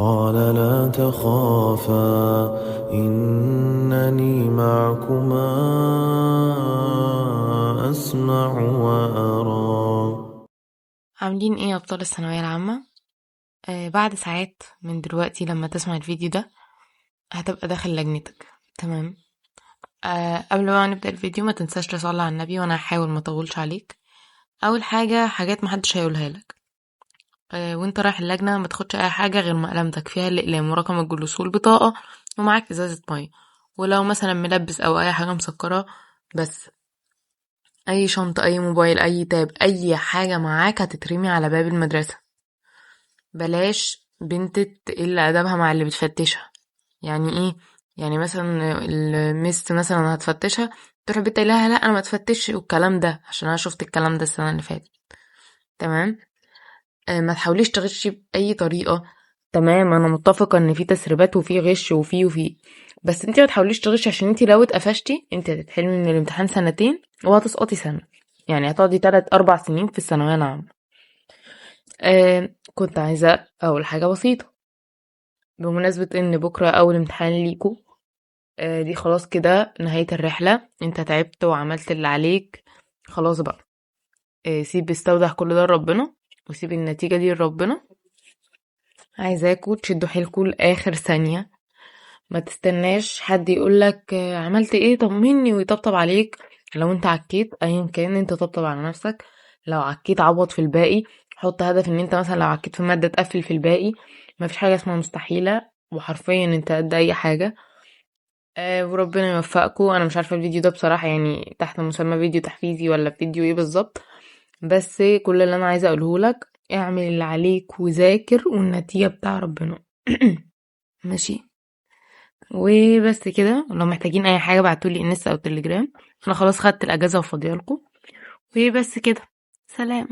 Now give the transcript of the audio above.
قال لا تخافا إنني معكما أسمع وأرى. عاملين ايه يا ابطال الثانويه العامه؟ بعد ساعات من دلوقتي لما تسمع الفيديو ده هتبقى داخل لجنتك. تمام. قبل ما نبدا الفيديو ما تنساش تصلي على النبي، وانا هحاول ما اطولش عليك. اول حاجه، حاجات محدش هيقولها لك. وانت رايح اللجنه ما تاخدش اي حاجه غير مقلمتك فيها الاقلام ورقم الجلوس والبطاقه، ومعاك ازازه ميه، ولو مثلا ملبس او اي حاجه مسكره. بس اي شنطه، اي موبايل، اي تاب، اي حاجه معاك هتترمي على باب المدرسه. بلاش بنت تقل ادبها مع اللي بتفتشها. يعني ايه؟ يعني مثلا الميس مثلا هتفتشها، تروح البنت قايلة لها لا انا ما تفتشش، والكلام ده عشان انا شفت الكلام ده السنه اللي فاتت. تمام. ما تحاوليش تغشي باي طريقه. تمام، انا متفقه ان في تسريبات وفي غش وفي بس انتي ما تحاوليش تغشي، عشان انتي لو اتقفشتي انتي هتتحرمي من الامتحان سنتين وهتسقطي سنه. يعني هتقعدي 3 4 سنين في الثانويه العامه. كنت عايزه اقول حاجه بسيطه بمناسبة ان بكرة اول امتحان ليكو. دي خلاص كده نهاية الرحلة، انت تعبت وعملت اللي عليك. خلاص بقى. سيب استودع كل ده لربنا، وسيب النتيجة دي لربنا. عايزاكوا تشدوا حيلكوا لآخر ثانية. ما تستناش حد يقولك عملت ايه، طمني ويطبطب عليك. لو انت عكيت ايا كان انت طبطب على نفسك. لو عكيت عوض في الباقي. حط هدف ان انت مثلا لو عكيت في مادة تقفل في الباقي. مفيش حاجة اسمها مستحيلة، وحرفيا انت قد اي حاجة. وربنا يوفقكم. انا مش عارفه الفيديو ده بصراحه يعني تحت مسمى فيديو تحفيزي ولا فيديو ايه بالظبط. بس كل اللي انا عايزه اقوله لك، اعمل اللي عليك وذاكر والنتيجه بتاع ربنا. ماشي. وبس كده، لو محتاجين اي حاجه بعتولي انستا او تليجرام. انا خلاص خدت الاجازه وفاضيالكم. وبس كده. سلام.